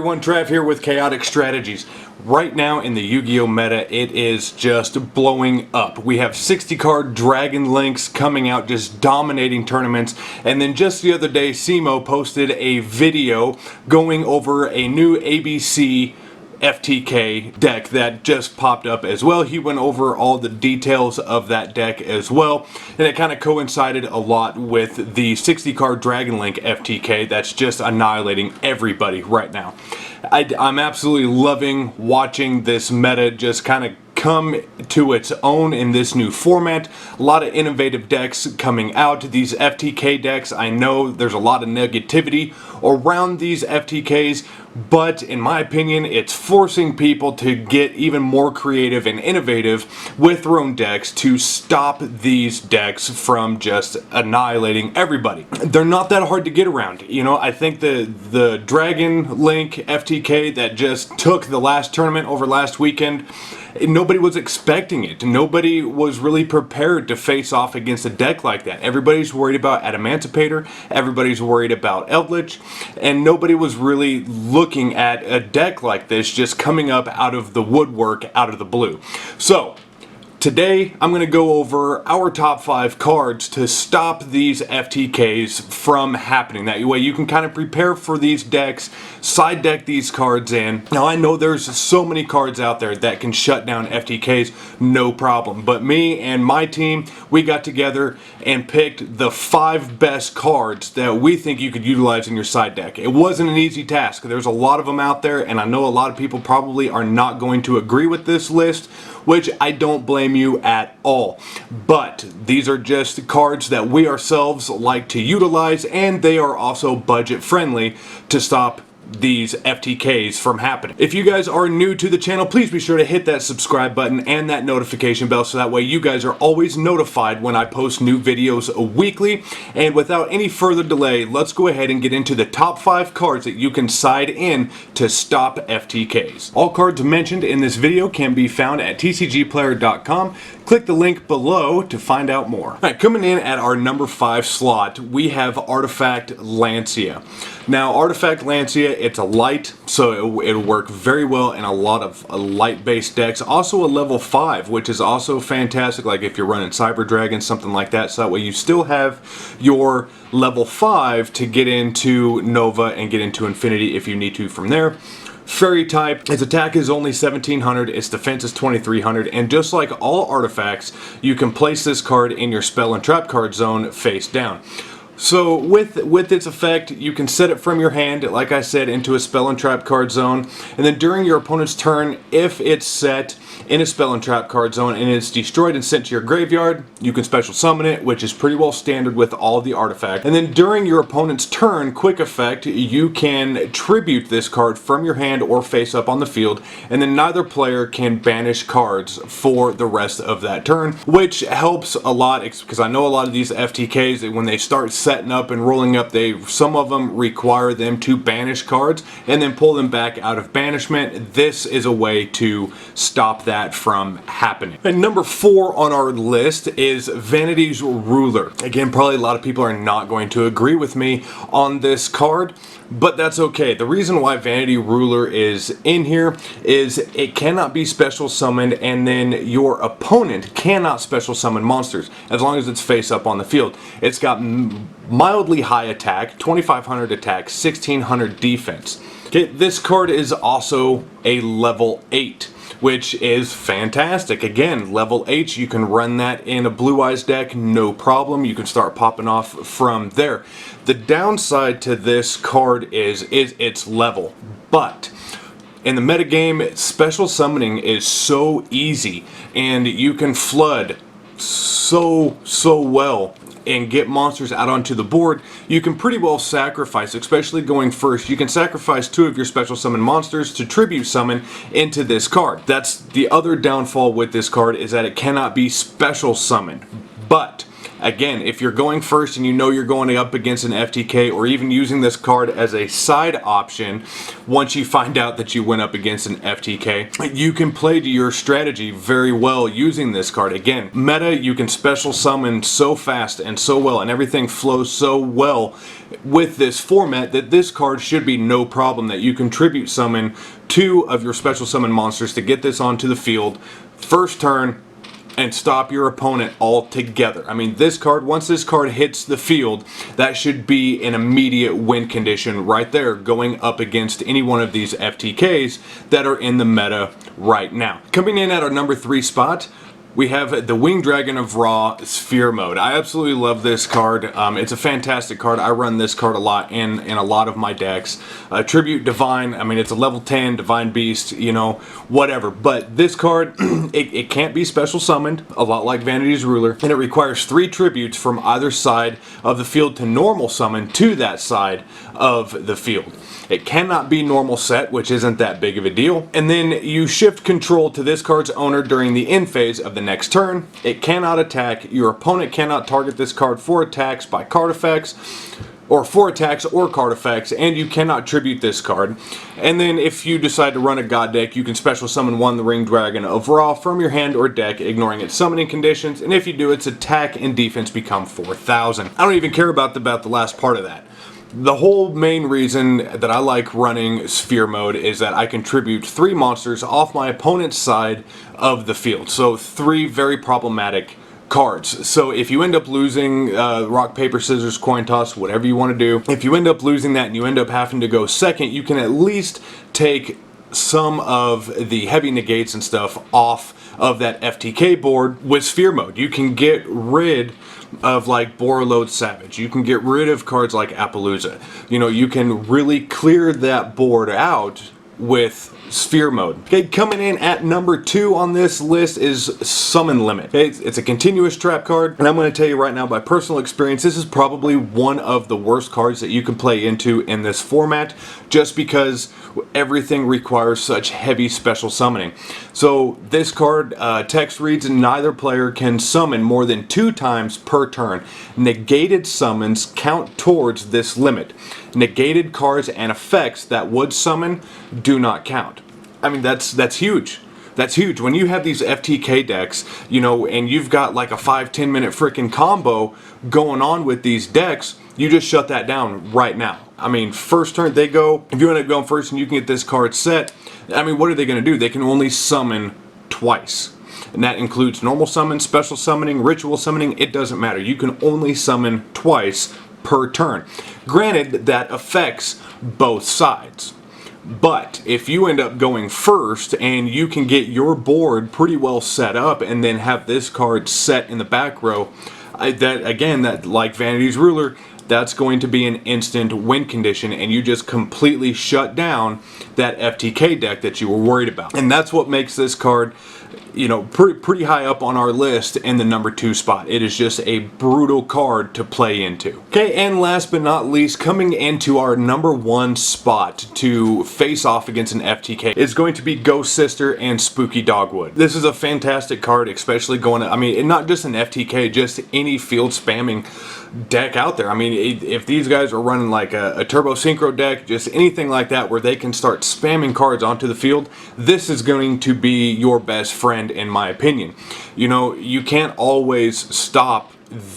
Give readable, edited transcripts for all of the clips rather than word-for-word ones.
everyone, Trav here with Chaotic Strategies. Right now in the Yu-Gi-Oh meta, it is just blowing up. We have 60 card Dragon Links coming out, just dominating tournaments. And then just the other day, Simo posted a video going over a new ABC FTK deck that just popped up as well. He went over all the details of that deck as well, and it kind of coincided a lot with the 60 card Dragon Link FTK that's just annihilating everybody right now. I'm absolutely loving watching this meta just kind of come to its own in this new format. A lot of innovative decks coming out. These FTK decks, I know there's a lot of negativity around these FTKs, but in my opinion, it's forcing people to get even more creative and innovative with their own decks to stop these decks from just annihilating everybody. They're not that hard to get around. You know, I think the Dragon Link FTK that just took the last tournament over last weekend, nobody was expecting it. Nobody was really prepared to face off against a deck like that. Everybody's worried about Adamantipator, everybody's worried about Eldritch, and nobody was really looking at a deck like this just coming up out of the woodwork, out of the blue. So today, I'm going to go over our top 5 cards to stop these FTKs from happening. That way you can kind of prepare for these decks, side deck these cards in. Now I know there's so many cards out there that can shut down FTKs, no problem. But me and my team, we got together and picked the 5 best cards that we think you could utilize in your side deck. It wasn't an easy task. There's a lot of them out there, and I know a lot of people probably are not going to agree with this list, which I don't blame you at all. But these are just cards that we ourselves like to utilize, and they are also budget friendly to stop these FTKs from happening. If you guys are new to the channel, please be sure to hit that subscribe button and that notification bell so that way you guys are always notified when I post new videos weekly. And without any further delay, let's go ahead and get into the top 5 cards that you can side in to stop FTKs. All cards mentioned in this video can be found at tcgplayer.com. Click the link below to find out more. Alright, coming in at our number 5 slot, we have Artifact Lancia. Now, Artifact Lancia, it's a light, so it'll work very well in a lot of light-based decks. Also a level 5, which is also fantastic, like if you're running Cyber Dragon, something like that, so that way you still have your level 5 to get into Nova and get into Infinity if you need to from there. Fairy type, its attack is only 1700, its defense is 2300, and just like all artifacts, you can place this card in your spell and trap card zone face down. So with its effect, you can set it from your hand, like I said, into a spell and trap card zone, and then during your opponent's turn, if it's set in a spell and trap card zone and it's destroyed and sent to your graveyard, you can special summon it, which is pretty well standard with all of the artifacts. And then during your opponent's turn, quick effect, you can tribute this card from your hand or face up on the field, and then neither player can banish cards for the rest of that turn, which helps a lot because I know a lot of these FTKs, when they start setting up and rolling up, some of them require them to banish cards and then pull them back out of banishment. This is a way to stop that from happening. And number 4 on our list is Vanity's Ruler. Again, probably a lot of people are not going to agree with me on this card, but that's okay. The reason why Vanity Ruler is in here is it cannot be special summoned, and then your opponent cannot special summon monsters as long as it's face up on the field. It's got mildly high attack, 2500 attack, 1600 defense. Okay, this card is also a level 8. Which is fantastic. Again, level 8, you can run that in a Blue Eyes deck, no problem. You can start popping off from there. The downside to this card is its level, but in the metagame, special summoning is so easy, and you can flood so well and get monsters out onto the board. You can pretty well sacrifice, especially going first, you can sacrifice 2 of your special summon monsters to tribute summon into this card. That's the other downfall with this card, is that it cannot be special summoned. But again, if you're going first and you know you're going up against an FTK, or even using this card as a side option, once you find out that you went up against an FTK, you can play to your strategy very well using this card. Again, meta, you can special summon so fast and so well, and everything flows so well with this format that this card should be no problem, that you contribute summon 2 of your special summon monsters to get this onto the field first turn and stop your opponent altogether. I mean, this card, once this card hits the field, that should be an immediate win condition right there, going up against any one of these FTKs that are in the meta right now. Coming in at our number 3 spot, we have the Winged Dragon of Ra Sphere Mode. I absolutely love this card. It's a fantastic card. I run this card a lot in a lot of my decks. Tribute Divine, I mean, it's a level 10 Divine Beast, you know, whatever. But this card, it can't be special summoned, a lot like Vanity's Ruler, and it requires 3 tributes from either side of the field to normal summon to that side of the field. It cannot be normal set, which isn't that big of a deal. And then you shift control to this card's owner during the end phase of the next turn. It cannot attack. Your opponent cannot target this card for attacks by card effects, or for attacks or card effects, and you cannot tribute this card. And then if you decide to run a god deck, you can special summon 1 the Winged Dragon of Ra from your hand or deck, ignoring its summoning conditions, and if you do, its attack and defense become 4,000. I don't even care about the last part of that. The whole main reason that I like running Sphere Mode is that I contribute 3 monsters off my opponent's side of the field. So 3 very problematic cards. So if you end up losing rock, paper, scissors, coin toss, whatever you want to do, if you end up losing that and you end up having to go second, you can at least take some of the heavy negates and stuff off of that FTK board with Sphere Mode. You can get rid of like Borreload Savage. You can get rid of cards like Appaloosa. You know, you can really clear that board out with Sphere Mode. Okay, coming in at number 2 on this list is Summon Limit. Okay, it's a continuous trap card, and I'm going to tell you right now by personal experience, this is probably one of the worst cards that you can play into in this format, just because everything requires such heavy special summoning. So this card, text reads, neither player can summon more than 2 times per turn. Negated summons count towards this limit. Negated cards and effects that would summon do not count. I mean, that's huge. That's huge. When you have these FTK decks, you know, and you've got like a 5-10 minute freaking combo going on with these decks, you just shut that down right now. I mean, first turn they go, if you end up going first and you can get this card set, I mean, what are they going to do? They can only summon twice. And that includes normal summon, special summoning, ritual summoning, it doesn't matter. You can only summon twice per turn. Granted, that affects both sides. But if you end up going first and you can get your board pretty well set up and then have this card set in the back row, that like Vanity's Ruler, that's going to be an instant win condition, and you just completely shut down that FTK deck that you were worried about. And that's what makes this card, you know, pretty high up on our list in the number 2 spot. It is just a brutal card to play into. Okay, and last but not least, coming into our number 1 spot to face off against an FTK is going to be Ghost Sister and Spooky Dogwood. This is a fantastic card, especially going, I mean, not just an FTK, just any field spamming deck out there. I mean, if these guys are running like a Turbo Synchro deck, just anything like that where they can start spamming cards onto the field, this is going to be your best friend in my opinion. You know, you can't always stop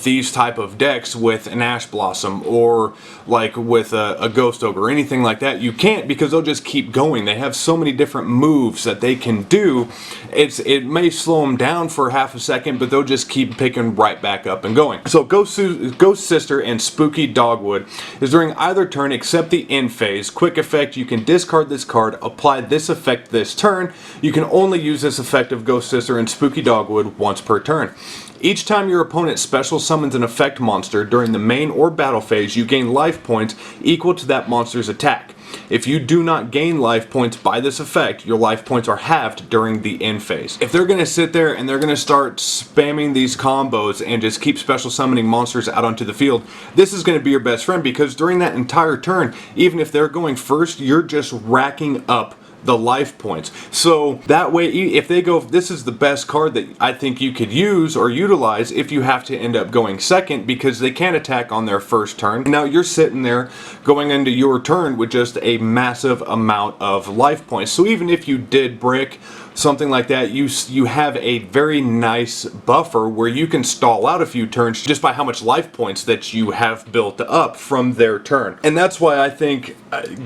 these type of decks with an Ash Blossom or like with a Ghost Ogre or anything like that. You can't, because they'll just keep going. They have so many different moves that they can do. It may slow them down for half a second, but they'll just keep picking right back up and going. So Ghost Sister and Spooky Dogwood is during either turn except the end phase. Quick effect, you can discard this card, apply this effect this turn. You can only use this effect of Ghost Sister and Spooky Dogwood once per turn. Each time your opponent special summons an effect monster during the main or battle phase, you gain life points equal to that monster's attack. If you do not gain life points by this effect, your life points are halved during the end phase. If they're going to sit there and they're going to start spamming these combos and just keep special summoning monsters out onto the field, this is going to be your best friend, because during that entire turn, even if they're going first, you're just racking up the life points. So that way, if they go, this is the best card that I think you could use or utilize if you have to end up going second, because they can't attack on their first turn. Now you're sitting there going into your turn with just a massive amount of life points. So even if you did brick, something like that, you have a very nice buffer where you can stall out a few turns just by how much life points that you have built up from their turn. And that's why I think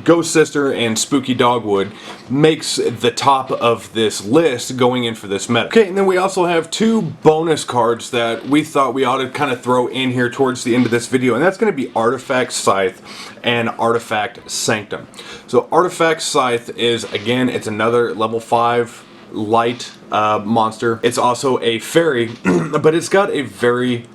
Ghost Sister and Spooky Dogwood makes the top of this list going in for this meta. Okay, and then we also have two bonus cards that we thought we ought to kind of throw in here towards the end of this video, and that's going to be Artifact Scythe and Artifact Sanctum. So Artifact Scythe is, again, it's another level 5 light monster. It's also a fairy, but it's got a very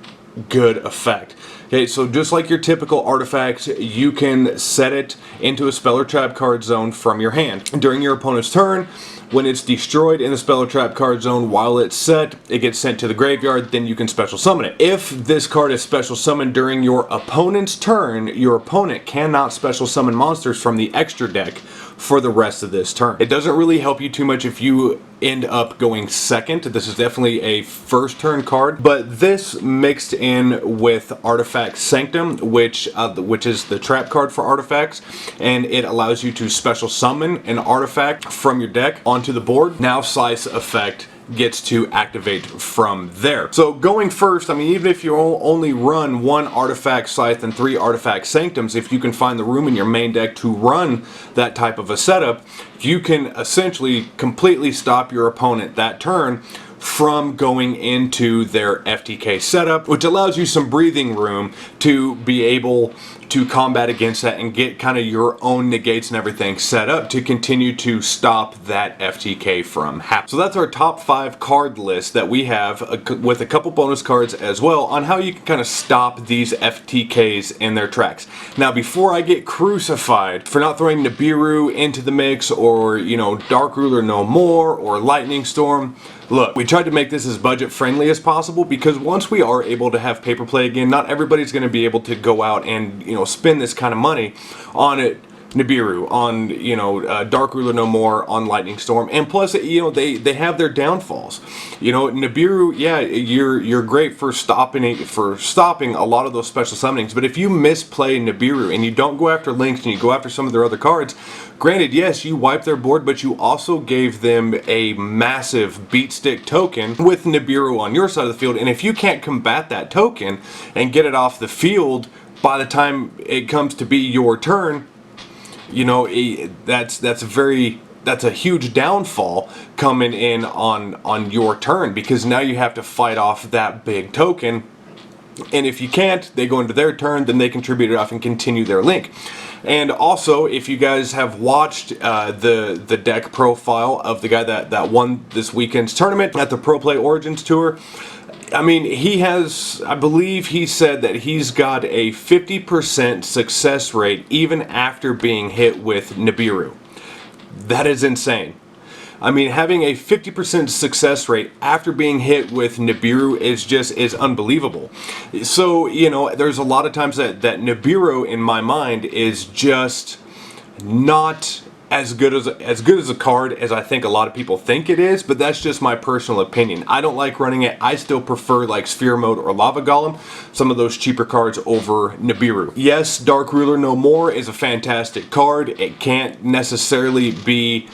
good effect. Okay, so just like your typical artifacts, you can set it into a spell or trap card zone from your hand. During your opponent's turn, when it's destroyed in the spell or trap card zone while it's set, it gets sent to the graveyard, then you can special summon it. If this card is special summoned during your opponent's turn, your opponent cannot special summon monsters from the extra deck for the rest of this turn. It doesn't really help you too much if you end up going second. This is definitely a first turn card, but this mixed in with Artifact Sanctum, which is the trap card for artifacts, and it allows you to special summon an artifact from your deck onto the board. Now Scythe's effect gets to activate from there. So going first, I mean, even if you only run one Artifact Scythe and 3 Artifact Sanctums, if you can find the room in your main deck to run that type of a setup, you can essentially completely stop your opponent that turn from going into their FTK setup, which allows you some breathing room to be able to combat against that and get kind of your own negates and everything set up to continue to stop that FTK from happening. So that's our top 5 card list that we have with a couple bonus cards as well on how you can kind of stop these FTKs in their tracks. Now, before I get crucified for not throwing Nibiru into the mix, or, you know, Dark Ruler No More or Lightning Storm, look, we tried to make this as budget friendly as possible, because once we are able to have paper play again, not everybody's going to be able to go out and, you know, spend this kind of money on it. Nibiru, on, you know, Dark Ruler No More, on Lightning Storm, and plus, you know, they have their downfalls. You know, Nibiru, yeah, you're great for stopping a lot of those special summonings, but if you misplay Nibiru and you don't go after links and you go after some of their other cards, granted, yes, you wipe their board, but you also gave them a massive beat stick token with Nibiru on your side of the field, and if you can't combat that token and get it off the field by the time it comes to be your turn, you know, that's a huge downfall coming in on your turn, because now you have to fight off that big token, and if you can't, they go into their turn, then they contribute it off and continue their link. And also, if you guys have watched the deck profile of the guy that won this weekend's tournament at the Pro Play Origins Tour, I mean, he has, I believe he said that he's got a 50% success rate even after being hit with Nibiru. That is insane. I mean, having a 50% success rate after being hit with Nibiru is unbelievable. So, you know, there's a lot of times that Nibiru, in my mind, is just not as good as a card as I think a lot of people think it is, but that's just my personal opinion. I don't like running it. I still prefer like Sphere Mode or Lava Golem, some of those cheaper cards, over Nibiru. Yes, Dark Ruler No More is a fantastic card. It can't necessarily be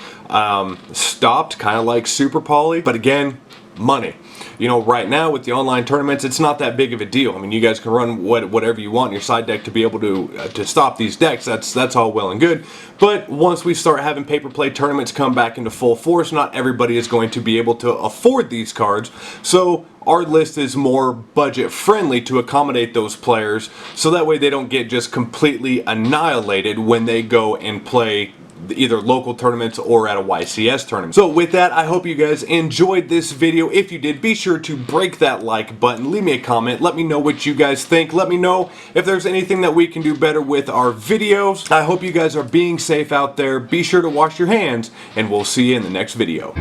stopped, kind of like Super Poly, but again, money. You know, right now with the online tournaments, it's not that big of a deal. I mean, you guys can run whatever you want in your side deck to be able to stop these decks. That's all well and good. But once we start having paper play tournaments come back into full force, not everybody is going to be able to afford these cards. So our list is more budget friendly to accommodate those players, so that way they don't get just completely annihilated when they go and play either local tournaments or at a YCS tournament. So with that, I hope you guys enjoyed this video. If you did, be sure to break that like button, leave me a comment, let me know what you guys think, let me know if there's anything that we can do better with our videos. I hope you guys are being safe out there. Be sure to wash your hands, and we'll see you in the next video.